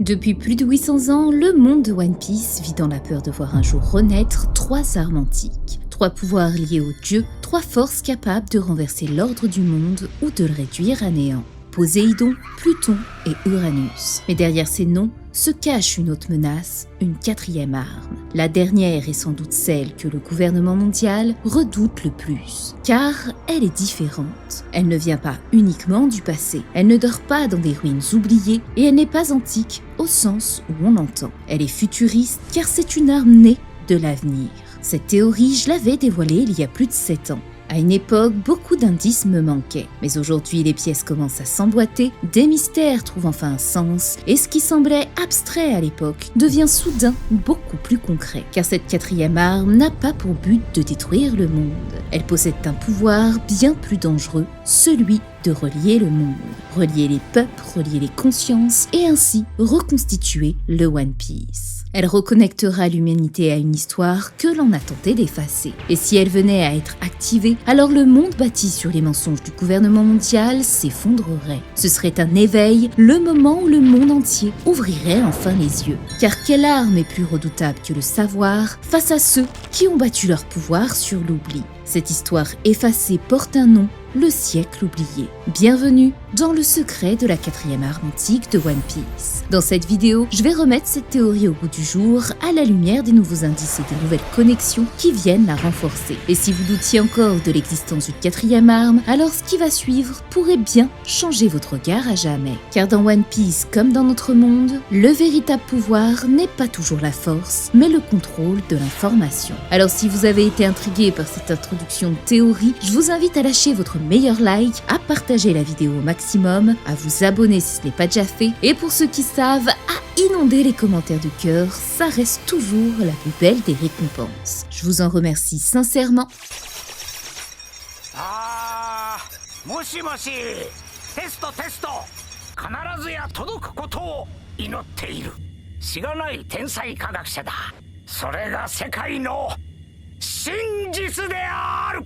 Depuis plus de 800 ans, le monde de One Piece vit dans la peur de voir un jour renaître 3 armes antiques. 3 pouvoirs liés aux dieux, 3 forces capables de renverser l'ordre du monde ou de le réduire à néant. Poséidon, Pluton et Uranus. Mais derrière ces noms se cache une autre menace, une 4e arme. La dernière est sans doute celle que le gouvernement mondial redoute le plus, car elle est différente. Elle ne vient pas uniquement du passé, elle ne dort pas dans des ruines oubliées et elle n'est pas antique au sens où on l'entend. Elle est futuriste car c'est une arme née de l'avenir. Cette théorie, je l'avais dévoilée il y a plus de 7 ans. À une époque, beaucoup d'indices me manquaient, mais aujourd'hui les pièces commencent à s'emboîter, des mystères trouvent enfin un sens, et ce qui semblait abstrait à l'époque devient soudain beaucoup plus concret, car cette 4e arme n'a pas pour but de détruire le monde. Elle possède un pouvoir bien plus dangereux, celui de relier le monde, relier les peuples, relier les consciences, et ainsi reconstituer le One Piece. Elle reconnectera l'humanité à une histoire que l'on a tenté d'effacer. Et si elle venait à être activée, alors le monde bâti sur les mensonges du gouvernement mondial s'effondrerait. Ce serait un éveil, le moment où le monde entier ouvrirait enfin les yeux. Car quelle arme est plus redoutable que le savoir face à ceux qui ont battu leur pouvoir sur l'oubli? Cette histoire effacée porte un nom, le siècle oublié. Bienvenue dans le secret de la 4e arme antique de One Piece. Dans cette vidéo, je vais remettre cette théorie au goût du jour à la lumière des nouveaux indices et des nouvelles connexions qui viennent la renforcer. Et si vous doutiez encore de l'existence d'une 4e arme, alors ce qui va suivre pourrait bien changer votre regard à jamais. Car dans One Piece, comme dans notre monde, le véritable pouvoir n'est pas toujours la force, mais le contrôle de l'information. Alors si vous avez été intrigué par cette introduction de théorie, je vous invite à lâcher votre meilleur like, à partager la vidéo au maximum, à vous abonner si ce n'est pas déjà fait, et pour ceux qui savent, à inonder les commentaires de cœur, ça reste toujours la plus belle des récompenses. Je vous en remercie sincèrement. Moshi moshi, testo testo, 必ずや届くことを祈っている。しがない天才科学者だ。それが世界の真実である。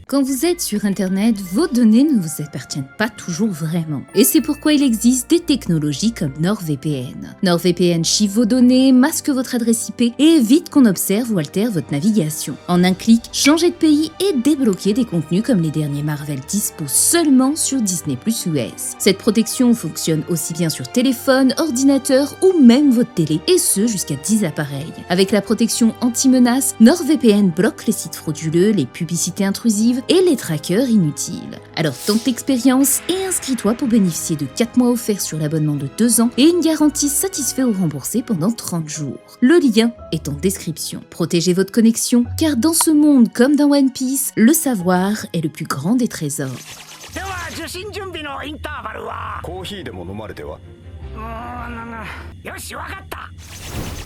Quand vous êtes sur Internet, vos données ne vous appartiennent pas toujours vraiment. Et c'est pourquoi il existe des technologies comme NordVPN. NordVPN chiffre vos données, masque votre adresse IP et évite qu'on observe ou altère votre navigation. En un clic, changez de pays et débloquez des contenus comme les derniers Marvel dispo seulement sur Disney+ US. Cette protection fonctionne aussi bien sur téléphone, ordinateur ou même votre télé, et ce jusqu'à 10 appareils. Avec la protection anti-menace, NordVPN bloque les sites frauduleux, les publicités intrusives et les trackers inutiles. Alors tente l'expérience et inscris-toi pour bénéficier de 4 mois offerts sur l'abonnement de 2 ans et une garantie satisfait ou remboursée pendant 30 jours. Le lien est en description. Protégez votre connexion, car dans ce monde comme dans One Piece, le savoir est le plus grand des trésors.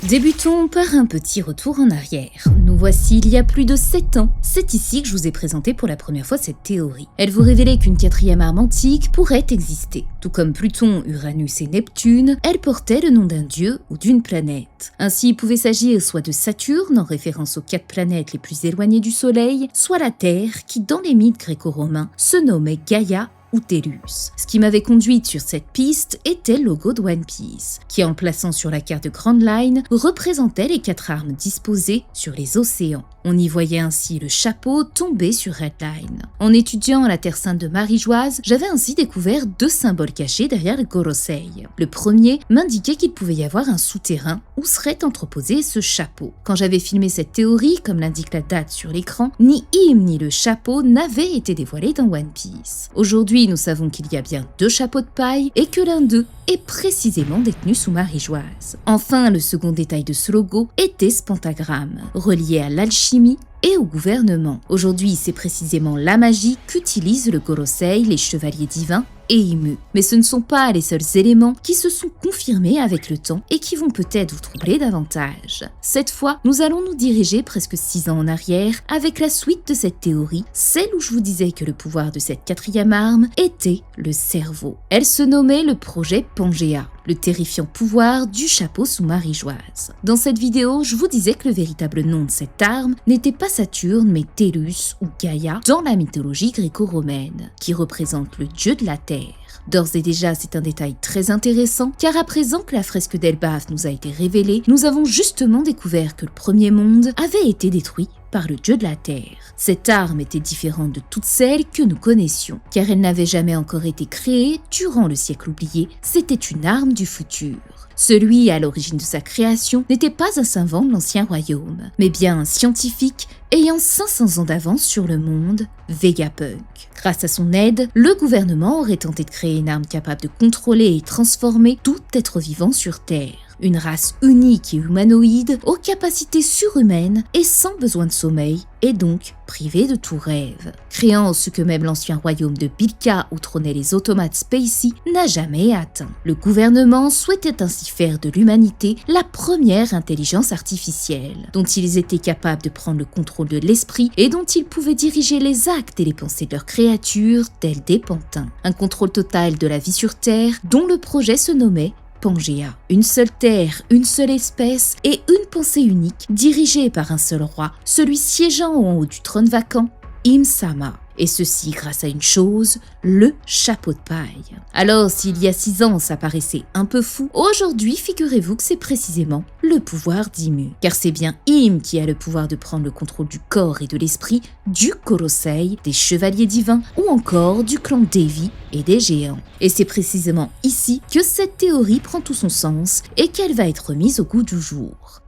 Débutons par un petit retour en arrière. Nous voici il y a plus de 7 ans. C'est ici que je vous ai présenté pour la première fois cette théorie. Elle vous révélait qu'une 4e arme antique pourrait exister. Tout comme Pluton, Uranus et Neptune, elle portait le nom d'un dieu ou d'une planète. Ainsi, il pouvait s'agir soit de Saturne, en référence aux 4 planètes les plus éloignées du Soleil, soit la Terre, qui dans les mythes gréco-romains se nommait Gaïa ou Tellus. Ce qui m'avait conduite sur cette piste était le logo de One Piece, qui en le plaçant sur la carte de Grand Line, représentait les 4 armes disposées sur les océans. On y voyait ainsi le chapeau tomber sur Red Line. En étudiant la Terre Sainte de Marie-Joise, j'avais ainsi découvert 2 symboles cachés derrière le Gorosei. Le premier m'indiquait qu'il pouvait y avoir un souterrain où serait entreposé ce chapeau. Quand j'avais filmé cette théorie, comme l'indique la date sur l'écran, ni Im ni le chapeau n'avaient été dévoilés dans One Piece. Aujourd'hui, nous savons qu'il y a bien 2 chapeaux de paille et que l'un d'eux est précisément détenu sous Marie-Joise. Enfin, le second détail de ce logo était ce pentagramme, relié à l'alchimie et au gouvernement. Aujourd'hui, c'est précisément la magie qu'utilisent le Gorosei, les chevaliers divins et Imu. Mais ce ne sont pas les seuls éléments qui se sont confirmés avec le temps et qui vont peut-être vous troubler davantage. Cette fois, nous allons nous diriger presque 6 ans en arrière avec la suite de cette théorie, celle où je vous disais que le pouvoir de cette 4e arme était le cerveau. Elle se nommait le projet Pangea. le terrifiant pouvoir du chapeau sous Marie-Joise. Dans cette vidéo, je vous disais que le véritable nom de cette arme n'était pas Saturne mais Tellus ou Gaïa dans la mythologie gréco-romaine, qui représente le dieu de la terre. D'ores et déjà, c'est un détail très intéressant, car à présent que la fresque d'Elbaf nous a été révélée, nous avons justement découvert que le premier monde avait été détruit par le dieu de la terre. Cette arme était différente de toutes celles que nous connaissions, car elle n'avait jamais encore été créée durant le siècle oublié, c'était une arme du futur. Celui à l'origine de sa création n'était pas un savant de l'ancien royaume, mais bien un scientifique ayant 500 ans d'avance sur le monde, Vegapunk. Grâce à son aide, le gouvernement aurait tenté de créer une arme capable de contrôler et transformer tout être vivant sur Terre. Une race unique et humanoïde, aux capacités surhumaines et sans besoin de sommeil, et donc privée de tout rêve. Créant ce que même l'ancien royaume de Bilka où trônaient les automates Spacey n'a jamais atteint. Le gouvernement souhaitait ainsi faire de l'humanité la première intelligence artificielle, dont ils étaient capables de prendre le contrôle de l'esprit et dont ils pouvaient diriger les actes et les pensées de leurs créatures, tels des pantins. Un contrôle total de la vie sur Terre, dont le projet se nommait Pangea. Une seule terre, une seule espèce et une pensée unique, dirigée par un seul roi, celui siégeant en haut du trône vacant, Im-sama. Et ceci grâce à une chose, le chapeau de paille. Alors s'il y a 6 ans ça paraissait un peu fou, aujourd'hui figurez-vous que c'est précisément le pouvoir d'Imu. Car c'est bien Im qui a le pouvoir de prendre le contrôle du corps et de l'esprit du Korosei, des chevaliers divins ou encore du clan Devi et des géants. Et c'est précisément ici que cette théorie prend tout son sens et qu'elle va être mise au goût du jour.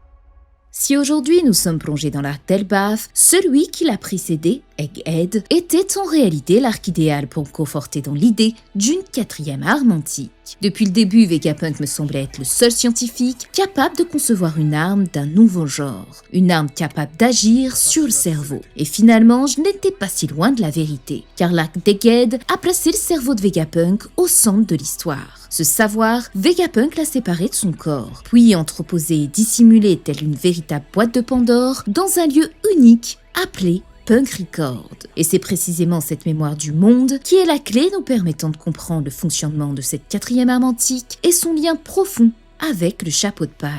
Si aujourd'hui nous sommes plongés dans l'arc d'Elbaf, celui qui l'a précédé, Egghead, était en réalité l'arc idéal pour me conforter dans l'idée d'une 4e arme antique. Depuis le début, Vegapunk me semblait être le seul scientifique capable de concevoir une arme d'un nouveau genre, une arme capable d'agir sur le cerveau. Et finalement, je n'étais pas si loin de la vérité, car l'arc d'Egghead a placé le cerveau de Vegapunk au centre de l'histoire. Ce savoir, Vegapunk l'a séparé de son corps, puis entreposé et dissimulé telle une véritable boîte de Pandore dans un lieu unique appelé Punk Record. Et c'est précisément cette mémoire du monde qui est la clé nous permettant de comprendre le fonctionnement de cette 4e arme antique et son lien profond avec le chapeau de paille.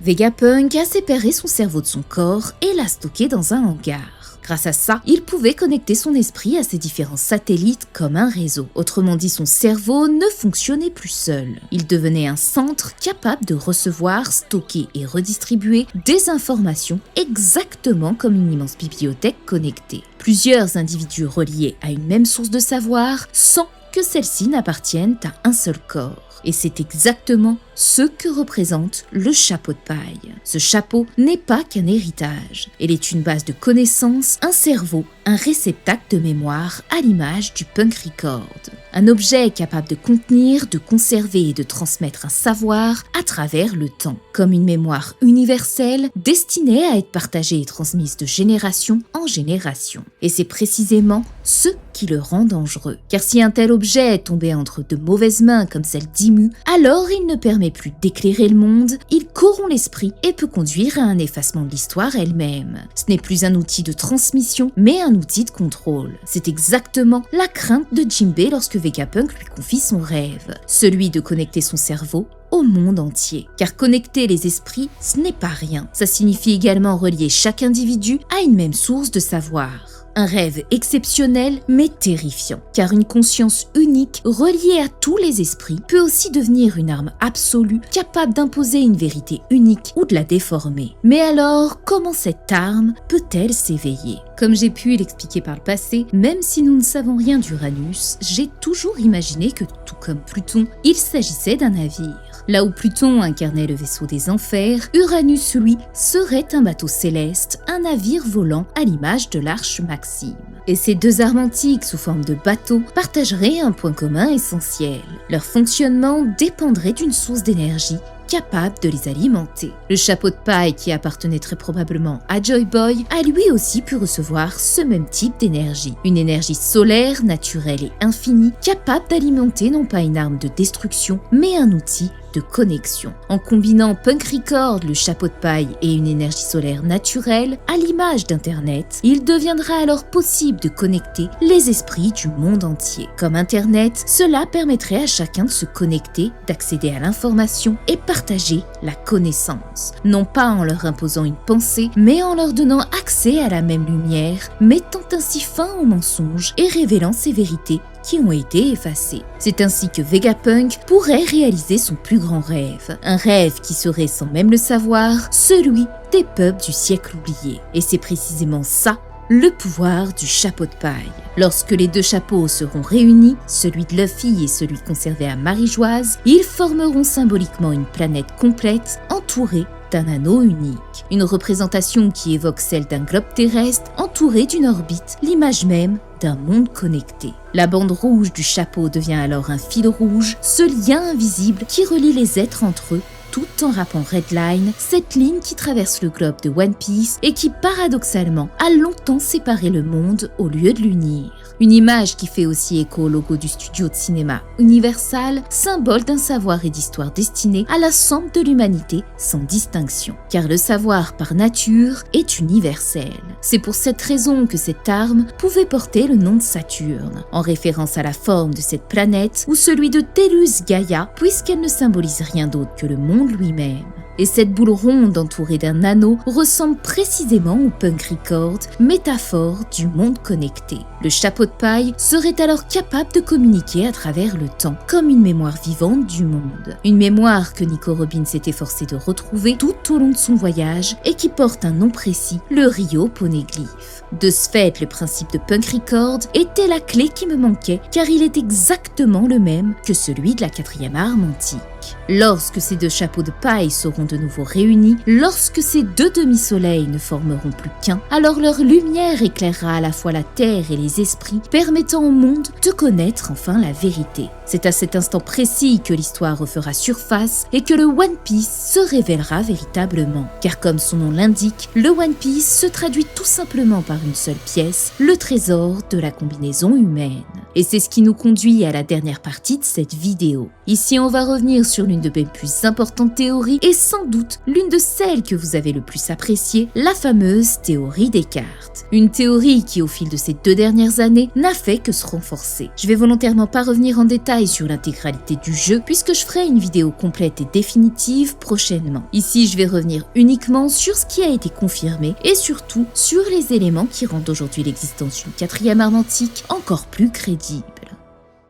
Vegapunk a séparé son cerveau de son corps et l'a stocké dans un hangar. Grâce à ça, il pouvait connecter son esprit à ses différents satellites comme un réseau. Autrement dit, son cerveau ne fonctionnait plus seul. Il devenait un centre capable de recevoir, stocker et redistribuer des informations exactement comme une immense bibliothèque connectée. Plusieurs individus reliés à une même source de savoir sans que celle-ci n'appartienne à un seul corps. Et c'est exactement ce que représente le chapeau de paille. Ce chapeau n'est pas qu'un héritage. Il est une base de connaissances, un cerveau, un réceptacle de mémoire à l'image du Punk Record. Un objet capable de contenir, de conserver et de transmettre un savoir à travers le temps, comme une mémoire universelle destinée à être partagée et transmise de génération en génération. Et c'est précisément ce qui le rend dangereux. Car si un tel objet est tombé entre de mauvaises mains comme celle d'Imu, alors il ne permet plus d'éclairer le monde, il corrompt l'esprit et peut conduire à un effacement de l'histoire elle-même. Ce n'est plus un outil de transmission, mais un outil de contrôle. C'est exactement la crainte de Jinbei lorsque Vegapunk lui confie son rêve, celui de connecter son cerveau au monde entier. Car connecter les esprits, ce n'est pas rien. Ça signifie également relier chaque individu à une même source de savoir. Un rêve exceptionnel mais terrifiant, car une conscience unique reliée à tous les esprits peut aussi devenir une arme absolue capable d'imposer une vérité unique ou de la déformer. Mais alors, comment cette arme peut-elle s'éveiller ? Comme j'ai pu l'expliquer par le passé, même si nous ne savons rien d'Uranus, j'ai toujours imaginé que, tout comme Pluton, il s'agissait d'un navire. Là où Pluton incarnait le vaisseau des enfers, Uranus, lui, serait un bateau céleste, un navire volant à l'image de l'arche Maxime. Et ces deux armes antiques sous forme de bateaux partageraient un point commun essentiel. Leur fonctionnement dépendrait d'une source d'énergie capable de les alimenter. Le chapeau de paille, qui appartenait très probablement à Joy Boy, a lui aussi pu recevoir ce même type d'énergie. Une énergie solaire, naturelle et infinie, capable d'alimenter non pas une arme de destruction, mais un outil de connexion. En combinant Punk Record, le chapeau de paille et une énergie solaire naturelle, à l'image d'Internet, il deviendra alors possible de connecter les esprits du monde entier. Comme Internet, cela permettrait à chacun de se connecter, d'accéder à l'information et partager la connaissance. Non pas en leur imposant une pensée, mais en leur donnant accès à la même lumière, mettant ainsi fin aux mensonges et révélant ces vérités qui ont été effacées. C'est ainsi que Vegapunk pourrait réaliser son plus grand rêve. Un rêve qui serait, sans même le savoir, celui des peuples du siècle oublié. Et c'est précisément ça, le pouvoir du chapeau de paille. Lorsque les deux chapeaux seront réunis, celui de Luffy et celui conservé à Marie-Joise, ils formeront symboliquement une planète complète entourée d'un anneau unique. Une représentation qui évoque celle d'un globe terrestre entouré d'une orbite, l'image même d'un monde connecté. La bande rouge du chapeau devient alors un fil rouge, ce lien invisible qui relie les êtres entre eux, tout en rappant Redline, cette ligne qui traverse le globe de One Piece et qui paradoxalement a longtemps séparé le monde au lieu de l'unir. Une image qui fait aussi écho au logo du studio de cinéma Universal, symbole d'un savoir et d'histoire destiné à l'ensemble de l'humanité sans distinction. Car le savoir par nature est universel. C'est pour cette raison que cette arme pouvait porter le nom de Saturne, en référence à la forme de cette planète, ou celui de Tellus Gaia, puisqu'elle ne symbolise rien d'autre que le monde lui-même. Et cette boule ronde entourée d'un anneau ressemble précisément au Punk Record, métaphore du monde connecté. Le chapeau de paille serait alors capable de communiquer à travers le temps, comme une mémoire vivante du monde. Une mémoire que Nico Robin s'est efforcé de retrouver tout au long de son voyage et qui porte un nom précis, le Rio Poneglyph. De ce fait, le principe de Punk Record était la clé qui me manquait, car il est exactement le même que celui de la 4e arme antique. Lorsque ces deux chapeaux de paille seront de nouveau réunis, lorsque ces deux demi-soleils ne formeront plus qu'un, alors leur lumière éclairera à la fois la terre et les esprits, permettant au monde de connaître enfin la vérité. C'est à cet instant précis que l'histoire refera surface et que le One Piece se révélera véritablement. Car comme son nom l'indique, le One Piece se traduit tout simplement par une seule pièce, le trésor de la combinaison humaine. Et c'est ce qui nous conduit à la dernière partie de cette vidéo. Ici, on va revenir sur l'une de mes plus importantes théories et sans doute l'une de celles que vous avez le plus appréciées, la fameuse théorie des cartes. Une théorie qui, au fil de ces 2 dernières années, n'a fait que se renforcer. Je vais volontairement pas revenir en détail sur l'intégralité du jeu puisque je ferai une vidéo complète et définitive prochainement. Ici, je vais revenir uniquement sur ce qui a été confirmé et surtout sur les éléments qui rendent aujourd'hui l'existence d'une 4e arme antique encore plus crédible.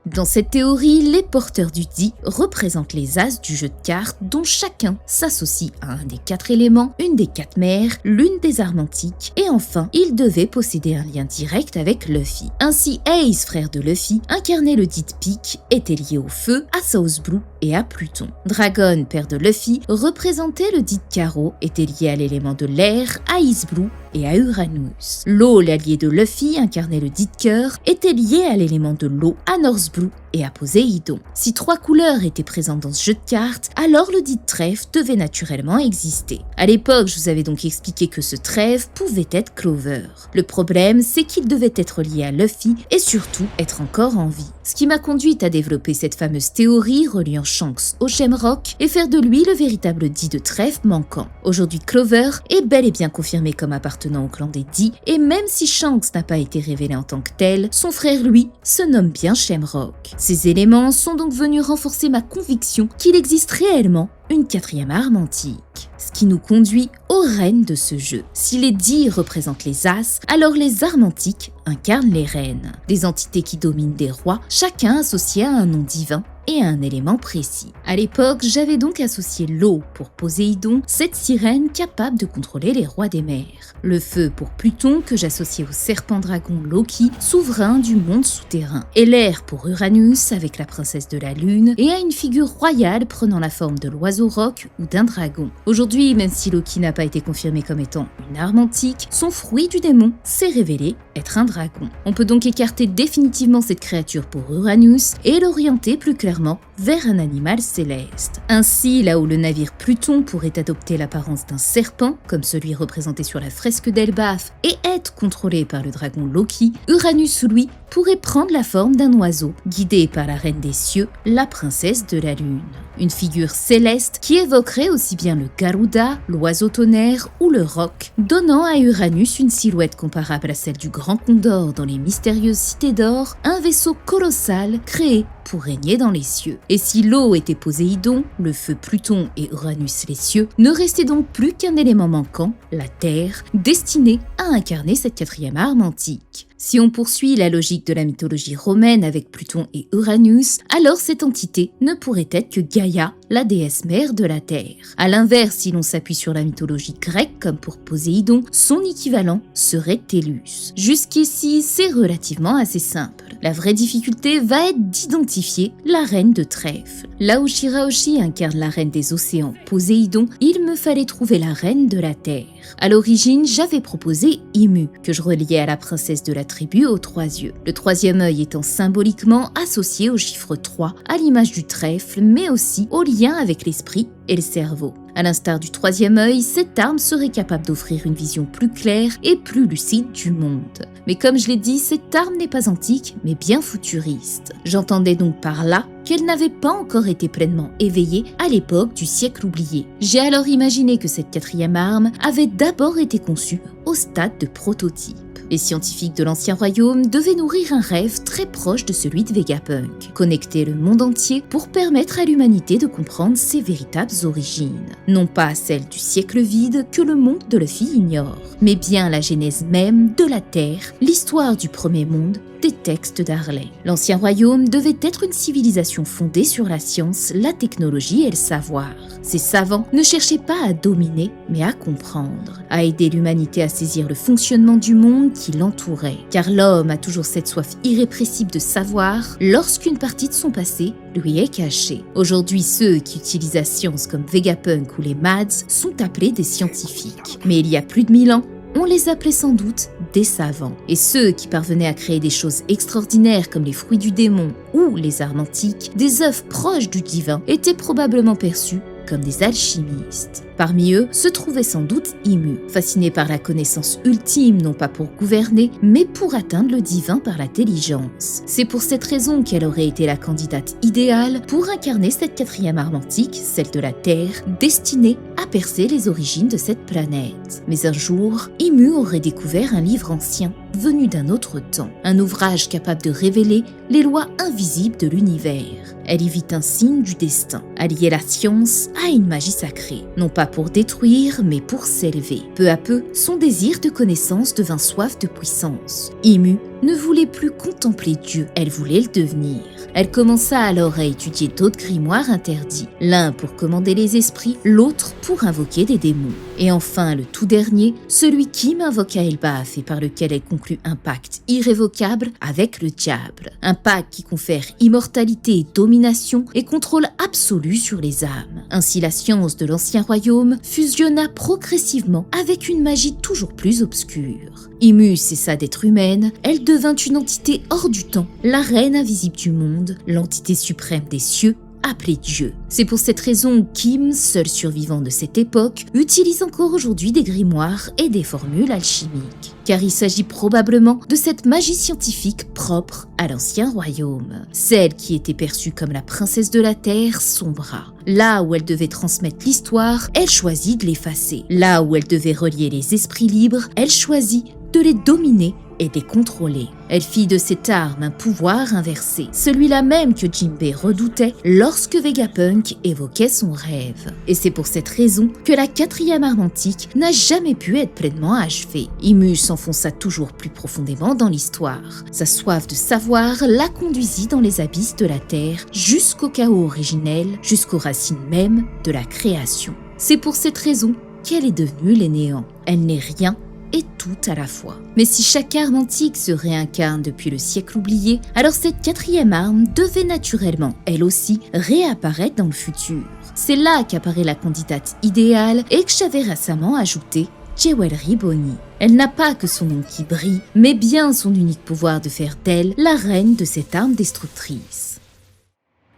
Dans cette théorie, les porteurs du Di représentent les as du jeu de cartes dont chacun s'associe à un des 4 éléments, une des 4 mers, l'une des armes antiques et enfin, il devait posséder un lien direct avec Luffy. Ainsi, Ace, frère de Luffy, incarnait le Di de pique, était lié au feu, à South Blue et à Pluton. Dragon, père de Luffy, représentait le Di de carreau, était lié à l'élément de l'air, à Ice Blue et à Uranus. Law, l'allié de Luffy, incarnait le Di de cœur, était lié à l'élément de l'eau, à North Blue et à Poséidon. Si 3 couleurs étaient présentes dans ce jeu de cartes, alors le dit trèfle devait naturellement exister. À l'époque, je vous avais donc expliqué que ce trèfle pouvait être Clover. Le problème, c'est qu'il devait être lié à Luffy et surtout être encore en vie. Ce qui m'a conduite à développer cette fameuse théorie reliant Shanks au Shamrock et faire de lui le véritable dit de trèfle manquant. Aujourd'hui, Clover est bel et bien confirmé comme appartenant au clan des Di, et même si Shanks n'a pas été révélé en tant que tel, son frère lui se nomme bien Shamrock. Ces éléments sont donc venus renforcer ma conviction qu'il existe réellement une 4e arme antique. Ce qui nous conduit aux reines de ce jeu. Si les Di représentent les As, alors les armes antiques incarnent les reines. Des entités qui dominent des rois, chacun associé à un nom divin et à un élément précis. À l'époque, j'avais donc associé l'eau pour Poséidon, cette sirène capable de contrôler les rois des mers. Le feu pour Pluton, que j'associais au serpent-dragon Loki, souverain du monde souterrain. Et l'air pour Uranus, avec la princesse de la lune, et à une figure royale prenant la forme de l'oiseau roc ou d'un dragon. Aujourd'hui, même si Loki n'a pas été confirmé comme étant une arme antique, son fruit du démon s'est révélé être un dragon. On peut donc écarter définitivement cette créature pour Uranus et l'orienter plus clairement légèrement vers un animal céleste. Ainsi, là où le navire Pluton pourrait adopter l'apparence d'un serpent, comme celui représenté sur la fresque d'Elbaf, et être contrôlé par le dragon Loki, Uranus, lui, pourrait prendre la forme d'un oiseau, guidé par la reine des cieux, la princesse de la lune. Une figure céleste qui évoquerait aussi bien le Garuda, l'oiseau tonnerre ou le roc, donnant à Uranus une silhouette comparable à celle du grand condor dans les mystérieuses cités d'or, un vaisseau colossal créé pour régner dans les cieux. Et si l'eau était Poséidon, le feu Pluton et Uranus les cieux, ne restait donc plus qu'un élément manquant, la Terre, destiné à incarner cette quatrième arme antique. Si on poursuit la logique de la mythologie romaine avec Pluton et Uranus, alors cette entité ne pourrait être que Gaïa, la déesse mère de la Terre. A l'inverse, si l'on s'appuie sur la mythologie grecque comme pour Poséidon, son équivalent serait Tellus. Jusqu'ici, c'est relativement assez simple. La vraie difficulté va être d'identifier la reine de trèfle. Là où Shirahoshi incarne la reine des océans, Poséidon, il me fallait trouver la reine de la Terre. À l'origine, j'avais proposé Imu, que je reliais à la princesse de la tribu aux 3 yeux. Le 3e œil étant symboliquement associé au chiffre 3, à l'image du trèfle, mais aussi au lien avec l'esprit et le cerveau. À l'instar du 3e œil, cette arme serait capable d'offrir une vision plus claire et plus lucide du monde. Mais comme je l'ai dit, cette arme n'est pas antique, mais bien futuriste. J'entendais donc par là qu'elle n'avait pas encore été pleinement éveillée à l'époque du siècle oublié. J'ai alors imaginé que cette 4e arme avait d'abord été conçue au stade de prototype. Les scientifiques de l'Ancien Royaume devaient nourrir un rêve très proche de celui de Vegapunk, connecter le monde entier pour permettre à l'humanité de comprendre ses véritables origines. Non pas celle du siècle vide que le monde de Luffy ignore, mais bien la genèse même de la Terre, l'histoire du premier monde, des textes d'Harley. L'Ancien Royaume devait être une civilisation fondée sur la science, la technologie et le savoir. Ces savants ne cherchaient pas à dominer, mais à comprendre, à aider l'humanité à saisir le fonctionnement du monde qui l'entourait. Car l'homme a toujours cette soif irrépressible de savoir lorsqu'une partie de son passé lui est cachée. Aujourd'hui, ceux qui utilisent la science comme Vegapunk ou les Mads sont appelés des scientifiques. Mais il y a plus de 1000 ans, on les appelait sans doute des savants. Et ceux qui parvenaient à créer des choses extraordinaires comme les fruits du démon ou les armes antiques, des œuvres proches du divin, étaient probablement perçus comme des alchimistes. Parmi eux se trouvait sans doute Imu, fasciné par la connaissance ultime, non pas pour gouverner, mais pour atteindre le divin par l'intelligence. C'est pour cette raison qu'elle aurait été la candidate idéale pour incarner cette 4e arme antique, celle de la Terre, destinée à percer les origines de cette planète. Mais un jour, Imu aurait découvert un livre ancien, venu d'un autre temps, un ouvrage capable de révéler les lois invisibles de l'univers. Elle y vit un signe du destin, allier la science à une magie sacrée, non pas pour détruire, mais pour s'élever. Peu à peu, son désir de connaissance devint soif de puissance. Imu ne voulait plus contempler Dieu, elle voulait le devenir. Elle commença alors à étudier d'autres grimoires interdits, l'un pour commander les esprits, l'autre pour invoquer des démons. Et enfin, le tout dernier, celui qui m'invoqua Elbaf et par lequel elle conclut un pacte irrévocable avec le diable. Un pacte qui confère immortalité et domination et contrôle absolu sur les âmes. Ainsi, la science de l'Ancien Royaume fusionna progressivement avec une magie toujours plus obscure. Imu cessa d'être humaine, elle devint une entité hors du temps, la reine invisible du monde, l'entité suprême des cieux, appelée Dieu. C'est pour cette raison qu'Im, seul survivant de cette époque, utilise encore aujourd'hui des grimoires et des formules alchimiques. Car il s'agit probablement de cette magie scientifique propre à l'Ancien Royaume. Celle qui était perçue comme la princesse de la Terre sombra. Là où elle devait transmettre l'histoire, elle choisit de l'effacer. Là où elle devait relier les esprits libres, elle choisit de les dominer et de les contrôler. Elle fit de cette arme un pouvoir inversé, celui-là même que Jinbei redoutait lorsque Vegapunk évoquait son rêve. Et c'est pour cette raison que la 4e arme antique n'a jamais pu être pleinement achevée. Imu s'enfonça toujours plus profondément dans l'histoire. Sa soif de savoir la conduisit dans les abysses de la Terre, jusqu'au chaos originel, jusqu'aux racines mêmes de la création. C'est pour cette raison qu'elle est devenue les néants. Elle n'est rien et tout à la fois. Mais si chaque arme antique se réincarne depuis le siècle oublié, alors cette 4e arme devait naturellement, elle aussi, réapparaître dans le futur. C'est là qu'apparaît la candidate idéale et que j'avais récemment ajouté Jewelry Bonnie. Elle n'a pas que son nom qui brille, mais bien son unique pouvoir de faire d'elle la reine de cette arme destructrice.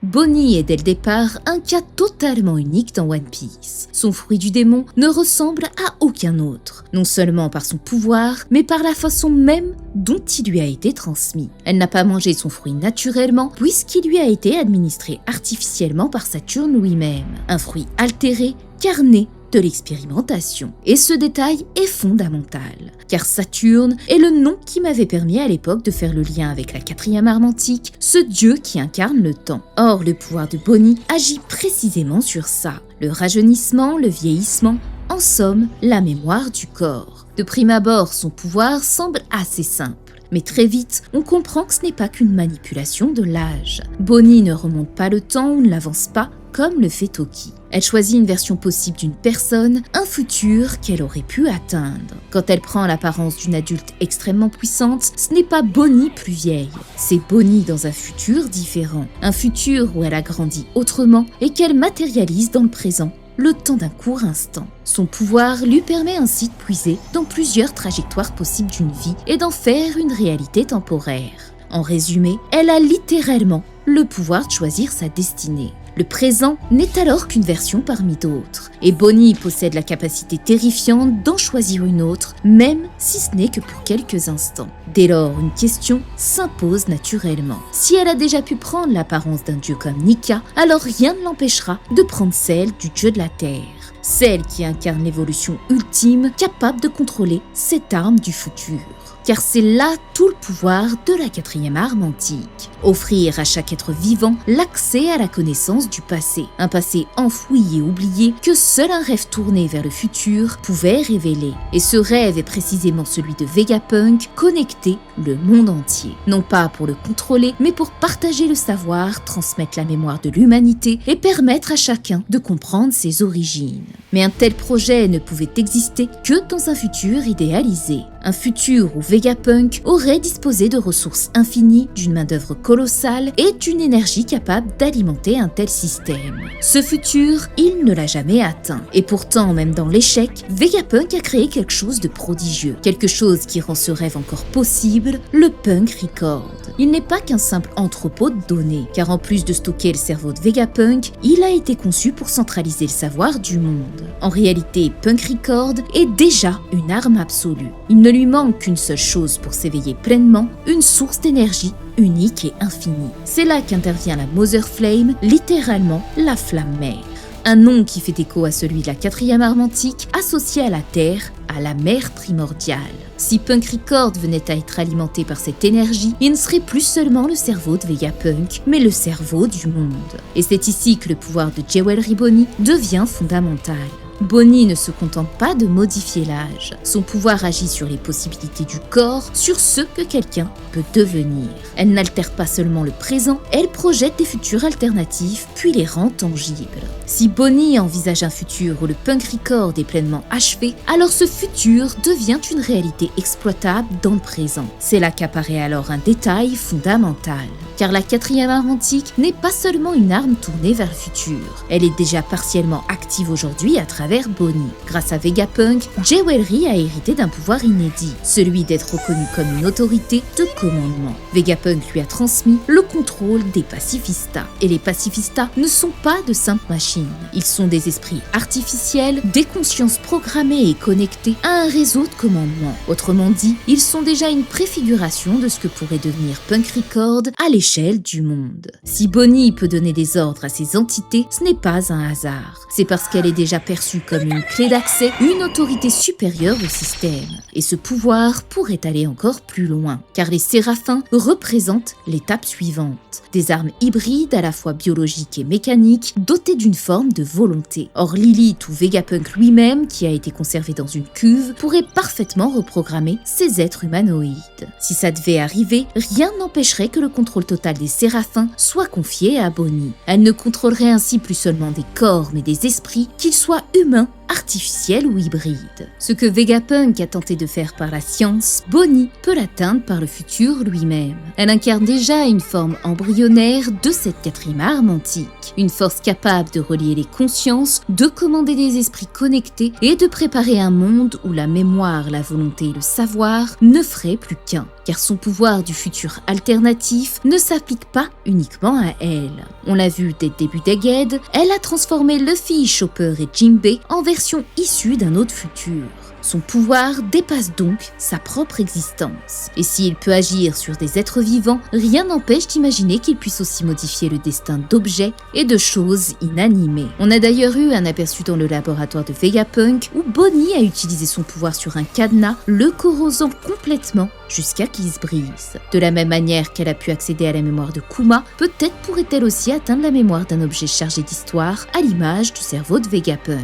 Bonnie est dès le départ un cas totalement unique dans One Piece. Son fruit du démon ne ressemble à aucun autre, non seulement par son pouvoir, mais par la façon même dont il lui a été transmis. Elle n'a pas mangé son fruit naturellement, puisqu'il lui a été administré artificiellement par Saturne lui-même. Un fruit altéré, carné de l'expérimentation. Et ce détail est fondamental, car Saturne est le nom qui m'avait permis à l'époque de faire le lien avec la 4e arme antique, ce dieu qui incarne le temps. Or, le pouvoir de Bonnie agit précisément sur ça, le rajeunissement, le vieillissement, en somme, la mémoire du corps. De prime abord, son pouvoir semble assez simple. Mais très vite, on comprend que ce n'est pas qu'une manipulation de l'âge. Bonnie ne remonte pas le temps ou ne l'avance pas, comme le fait Toki. Elle choisit une version possible d'une personne, un futur qu'elle aurait pu atteindre. Quand elle prend l'apparence d'une adulte extrêmement puissante, ce n'est pas Bonnie plus vieille, c'est Bonnie dans un futur différent. Un futur où elle a grandi autrement et qu'elle matérialise dans le présent, le temps d'un court instant. Son pouvoir lui permet ainsi de puiser dans plusieurs trajectoires possibles d'une vie et d'en faire une réalité temporaire. En résumé, elle a littéralement le pouvoir de choisir sa destinée. Le présent n'est alors qu'une version parmi d'autres, et Bonnie possède la capacité terrifiante d'en choisir une autre, même si ce n'est que pour quelques instants. Dès lors, une question s'impose naturellement. Si elle a déjà pu prendre l'apparence d'un dieu comme Nika, alors rien ne l'empêchera de prendre celle du dieu de la Terre. Celle qui incarne l'évolution ultime, capable de contrôler cette arme du futur. Car c'est là tout le pouvoir de la 4e arme antique. Offrir à chaque être vivant l'accès à la connaissance du passé. Un passé enfoui et oublié que seul un rêve tourné vers le futur pouvait révéler. Et ce rêve est précisément celui de Vegapunk, connecter le monde entier. Non pas pour le contrôler, mais pour partager le savoir, transmettre la mémoire de l'humanité et permettre à chacun de comprendre ses origines. Mais un tel projet ne pouvait exister que dans un futur idéalisé. Un futur où Vegapunk aurait disposé de ressources infinies, d'une main-d'œuvre colossale et d'une énergie capable d'alimenter un tel système. Ce futur, il ne l'a jamais atteint. Et pourtant, même dans l'échec, Vegapunk a créé quelque chose de prodigieux. Quelque chose qui rend ce rêve encore possible, le Punk Record. Il n'est pas qu'un simple entrepôt de données, car en plus de stocker le cerveau de Vegapunk, il a été conçu pour centraliser le savoir du monde. En réalité, Punk Record est déjà une arme absolue. Il ne lui manque qu'une seule chose pour s'éveiller pleinement, une source d'énergie unique et infinie. C'est là qu'intervient la Mother Flame, littéralement la flamme mère. Un nom qui fait écho à celui de la 4e arme antique, associé à la Terre, à la mer primordiale. Si Punk Record venait à être alimenté par cette énergie, il ne serait plus seulement le cerveau de Vegapunk, mais le cerveau du monde. Et c'est ici que le pouvoir de Jewelry Bonnie devient fondamental. Bonnie ne se contente pas de modifier l'âge. Son pouvoir agit sur les possibilités du corps, sur ce que quelqu'un peut devenir. Elle n'altère pas seulement le présent, elle projette des futurs alternatifs, puis les rend tangibles. Si Bonnie envisage un futur où le Punk Record est pleinement achevé, alors ce futur devient une réalité exploitable dans le présent. C'est là qu'apparaît alors un détail fondamental. Car la 4e arme antique n'est pas seulement une arme tournée vers le futur. Elle est déjà partiellement active aujourd'hui à travers Bonnie. Grâce à Vegapunk, Jewelry a hérité d'un pouvoir inédit, celui d'être reconnu comme une autorité de commandement. Vegapunk lui a transmis le contrôle des pacifistas. Et les pacifistas ne sont pas de simples machines. Ils sont des esprits artificiels, des consciences programmées et connectées à un réseau de commandement. Autrement dit, ils sont déjà une préfiguration de ce que pourrait devenir Punk Record à l'échelle du monde. Si Bonnie peut donner des ordres à ces entités, ce n'est pas un hasard. C'est parce qu'elle est déjà perçue comme une clé d'accès, une autorité supérieure au système. Et ce pouvoir pourrait aller encore plus loin, car les séraphins représentent l'étape suivante. Des armes hybrides à la fois biologiques et mécaniques, dotées d'une forme de volonté. Or Lilith ou Vegapunk lui-même, qui a été conservé dans une cuve, pourrait parfaitement reprogrammer ces êtres humanoïdes. Si ça devait arriver, rien n'empêcherait que le contrôle total des séraphins soit confié à Bonnie. Elle ne contrôlerait ainsi plus seulement des corps, mais des esprits, qu'ils soient humains, artificielle ou hybride. Ce que Vegapunk a tenté de faire par la science, Bonnie peut l'atteindre par le futur lui-même. Elle incarne déjà une forme embryonnaire de cette quatrième arme antique, une force capable de relier les consciences, de commander des esprits connectés et de préparer un monde où la mémoire, la volonté et le savoir ne feraient plus qu'un, car son pouvoir du futur alternatif ne s'applique pas uniquement à elle. On l'a vu dès le début d'Egghead, elle a transformé Luffy, Chopper et Jinbei en version issue d'un autre futur. Son pouvoir dépasse donc sa propre existence. Et s'il peut agir sur des êtres vivants, rien n'empêche d'imaginer qu'il puisse aussi modifier le destin d'objets et de choses inanimées. On a d'ailleurs eu un aperçu dans le laboratoire de Vegapunk où Bonnie a utilisé son pouvoir sur un cadenas, le corrosant complètement jusqu'à qu'il se brise. De la même manière qu'elle a pu accéder à la mémoire de Kuma, peut-être pourrait-elle aussi atteindre la mémoire d'un objet chargé d'histoire, à l'image du cerveau de Vegapunk.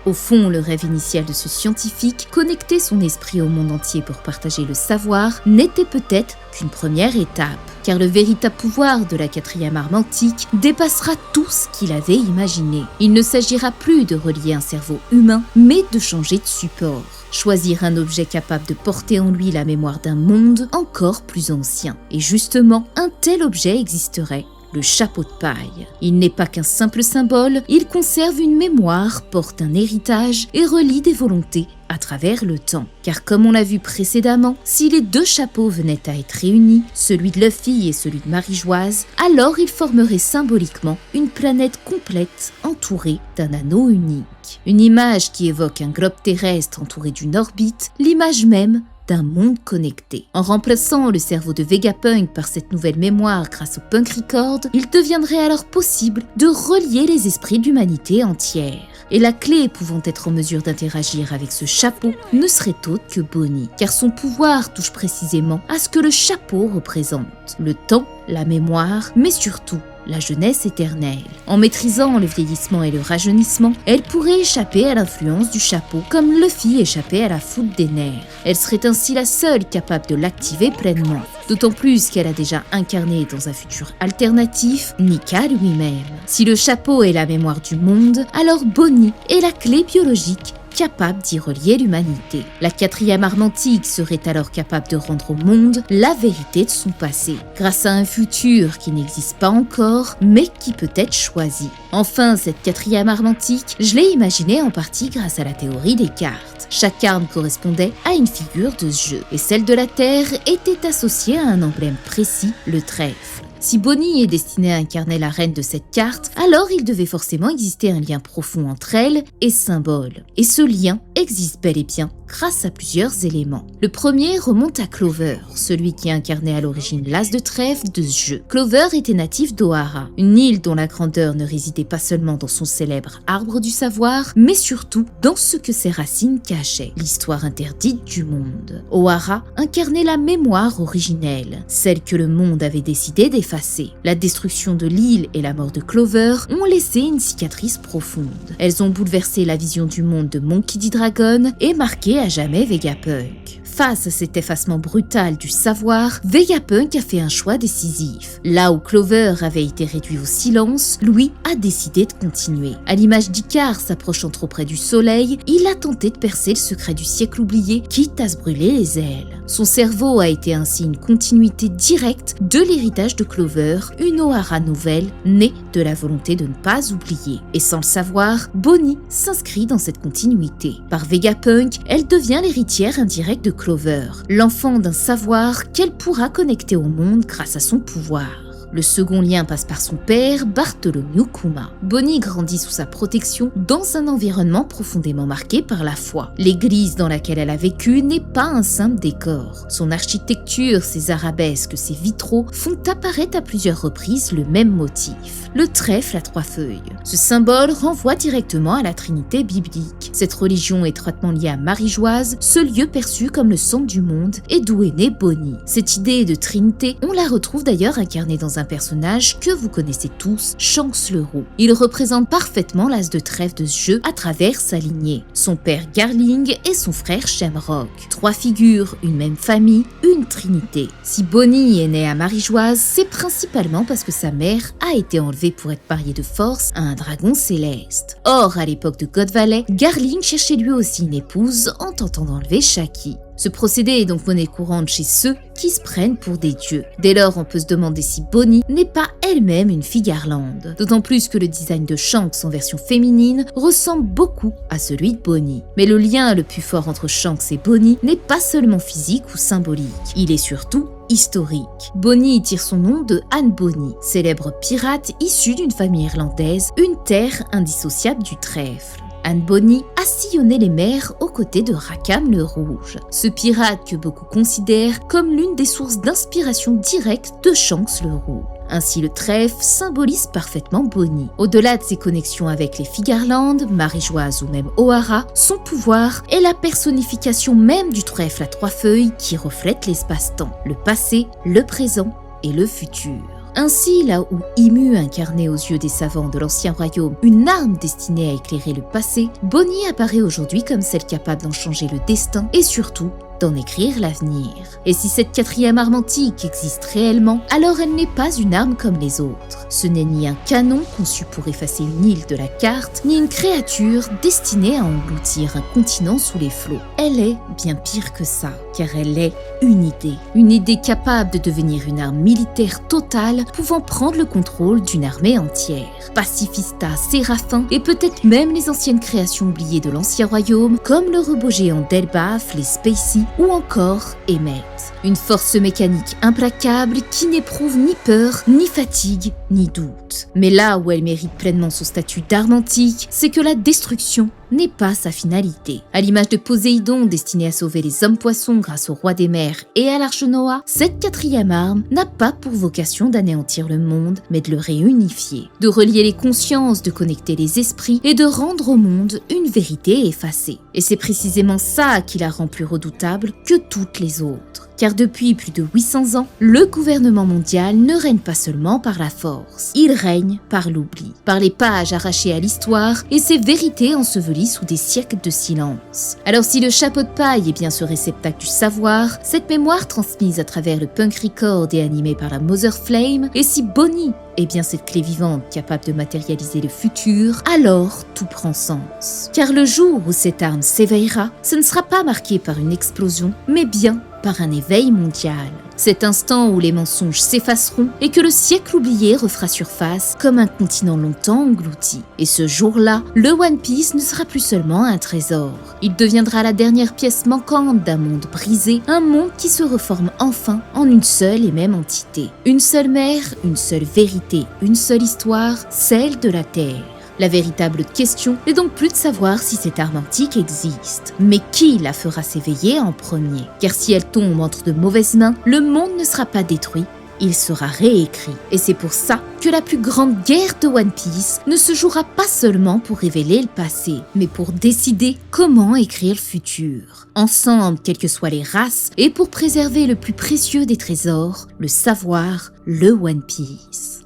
Au fond, le rêve initial de ce scientifique, connecter son esprit au monde entier pour partager le savoir, n'était peut-être qu'une première étape. Car le véritable pouvoir de la quatrième arme antique dépassera tout ce qu'il avait imaginé. Il ne s'agira plus de relier un cerveau humain, mais de changer de support. Choisir un objet capable de porter en lui la mémoire d'un monde encore plus ancien. Et justement, un tel objet existerait. Le chapeau de paille. Il n'est pas qu'un simple symbole, il conserve une mémoire, porte un héritage et relie des volontés à travers le temps. Car comme on l'a vu précédemment, si les deux chapeaux venaient à être réunis, celui de Luffy et celui de Marie-Joise, alors ils formeraient symboliquement une planète complète entourée d'un anneau unique. Une image qui évoque un globe terrestre entouré d'une orbite, l'image même d'un monde connecté. En remplaçant le cerveau de Vegapunk par cette nouvelle mémoire grâce au Punk Record, il deviendrait alors possible de relier les esprits de l'humanité entière. Et la clé pouvant être en mesure d'interagir avec ce chapeau ne serait autre que Bonnie, car son pouvoir touche précisément à ce que le chapeau représente, le temps, la mémoire, mais surtout la jeunesse éternelle. En maîtrisant le vieillissement et le rajeunissement, elle pourrait échapper à l'influence du chapeau, comme Luffy échappait à la foudre des nerfs. Elle serait ainsi la seule capable de l'activer pleinement. D'autant plus qu'elle a déjà incarné dans un futur alternatif Nika lui-même. Si le chapeau est la mémoire du monde, alors Bonnie est la clé biologique capable d'y relier l'humanité. La quatrième arme antique serait alors capable de rendre au monde la vérité de son passé, grâce à un futur qui n'existe pas encore, mais qui peut être choisi. Enfin, cette quatrième arme antique, je l'ai imaginée en partie grâce à la théorie des cartes. Chaque arme correspondait à une figure de ce jeu, et celle de la Terre était associée à un emblème précis, le trèfle. Si Bonnie est destinée à incarner la reine de cette carte, alors il devait forcément exister un lien profond entre elle et ce symbole. Et ce lien existe bel et bien grâce à plusieurs éléments. Le premier remonte à Clover, celui qui incarnait à l'origine l'as de trèfle de ce jeu. Clover était natif d'Ohara, une île dont la grandeur ne résidait pas seulement dans son célèbre arbre du savoir, mais surtout dans ce que ses racines cachaient, l'histoire interdite du monde. Ohara incarnait la mémoire originelle, celle que le monde avait décidé d'effacer. La destruction de l'île et la mort de Clover ont laissé une cicatrice profonde. Elles ont bouleversé la vision du monde de Monkey D. Dragon et marqué à jamais Vegapunk. Face à cet effacement brutal du savoir, Vegapunk a fait un choix décisif. Là où Clover avait été réduit au silence, lui a décidé de continuer. À l'image d'Icar s'approchant trop près du soleil, il a tenté de percer le secret du siècle oublié, quitte à se brûler les ailes. Son cerveau a été ainsi une continuité directe de l'héritage de Clover, une Ohara nouvelle, née de la volonté de ne pas oublier. Et sans le savoir, Bonnie s'inscrit dans cette continuité. Par Vegapunk, elle devient l'héritière indirecte de Clover, l'enfant d'un savoir qu'elle pourra connecter au monde grâce à son pouvoir. Le second lien passe par son père, Bartholomew Kuma. Bonnie grandit sous sa protection dans un environnement profondément marqué par la foi. L'église dans laquelle elle a vécu n'est pas un simple décor. Son architecture, ses arabesques, ses vitraux font apparaître à plusieurs reprises le même motif, le trèfle à 3 feuilles. Ce symbole renvoie directement à la Trinité biblique. Cette religion étroitement liée à Marie-Joise, ce lieu perçu comme le centre du monde et d'où est née Bonnie. Cette idée de Trinité, on la retrouve d'ailleurs incarnée dans un un personnage que vous connaissez tous, Shanks le Roux. Il représente parfaitement l'as de trèfle de ce jeu à travers sa lignée, son père Garling et son frère Shamrock. 3 figures, une même famille, une trinité. Si Bonnie est née à Marie-Joise, c'est principalement parce que sa mère a été enlevée pour être mariée de force à un dragon céleste. Or, à l'époque de God Valley, Garling cherchait lui aussi une épouse en tentant d'enlever Shaki. Ce procédé est donc monnaie courante chez ceux qui se prennent pour des dieux. Dès lors, on peut se demander si Bonnie n'est pas elle-même une fille Garland. D'autant plus que le design de Shanks en version féminine ressemble beaucoup à celui de Bonnie. Mais le lien le plus fort entre Shanks et Bonnie n'est pas seulement physique ou symbolique, il est surtout historique. Bonnie tire son nom de Anne Bonny, célèbre pirate issue d'une famille irlandaise, une terre indissociable du trèfle. Anne Bonny a sillonné les mers aux côtés de Rackham le Rouge, ce pirate que beaucoup considèrent comme l'une des sources d'inspiration directe de Shanks le Roux. Ainsi, le trèfle symbolise parfaitement Bonny. Au-delà de ses connexions avec les filles Garland, Marie-Joise ou même O'Hara, son pouvoir est la personnification même du trèfle à 3 feuilles qui reflète l'espace-temps, le passé, le présent et le futur. Ainsi, là où Imu incarnait aux yeux des savants de l'Ancien Royaume une arme destinée à éclairer le passé, Bonnie apparaît aujourd'hui comme celle capable d'en changer le destin et surtout d'en écrire l'avenir. Et si cette 4e arme antique existe réellement, alors elle n'est pas une arme comme les autres. Ce n'est ni un canon conçu pour effacer une île de la carte, ni une créature destinée à engloutir un continent sous les flots. Elle est bien pire que ça, car elle est une idée capable de devenir une arme militaire totale, pouvant prendre le contrôle d'une armée entière. Pacifista, Séraphin et peut-être même les anciennes créations oubliées de l'Ancien Royaume, comme le robot géant d'Elbaf, les Spacey ou encore Emmet. Une force mécanique implacable qui n'éprouve ni peur, ni fatigue, ni doute. Mais là où elle mérite pleinement son statut d'arme antique, c'est que la destruction n'est pas sa finalité. À l'image de Poséidon destiné à sauver les hommes-poissons grâce au roi des mers et à l'arche Noah, cette 4e arme n'a pas pour vocation d'anéantir le monde, mais de le réunifier, de relier les consciences, de connecter les esprits et de rendre au monde une vérité effacée. Et c'est précisément ça qui la rend plus redoutable que toutes les autres. Car depuis plus de 800 ans, le gouvernement mondial ne règne pas seulement par la force, il règne par l'oubli, par les pages arrachées à l'histoire et ses vérités ensevelies sous des siècles de silence. Alors si le chapeau de paille est bien ce réceptacle du savoir, cette mémoire transmise à travers le punk record et animée par la Mother Flame, et si Bonnie est bien cette clé vivante capable de matérialiser le futur, alors tout prend sens. Car le jour où cette arme s'éveillera, ce ne sera pas marqué par une explosion, mais bien par un éveil mondial. Cet instant où les mensonges s'effaceront et que le siècle oublié refera surface comme un continent longtemps englouti. Et ce jour-là, le One Piece ne sera plus seulement un trésor. Il deviendra la dernière pièce manquante d'un monde brisé, un monde qui se reforme enfin en une seule et même entité. Une seule mer, une seule vérité, une seule histoire, celle de la Terre. La véritable question n'est donc plus de savoir si cette arme antique existe, mais qui la fera s'éveiller en premier. Car si elle tombe entre de mauvaises mains, le monde ne sera pas détruit, il sera réécrit. Et c'est pour ça que la plus grande guerre de One Piece ne se jouera pas seulement pour révéler le passé, mais pour décider comment écrire le futur. Ensemble, quelles que soient les races, et pour préserver le plus précieux des trésors, le savoir, le One Piece.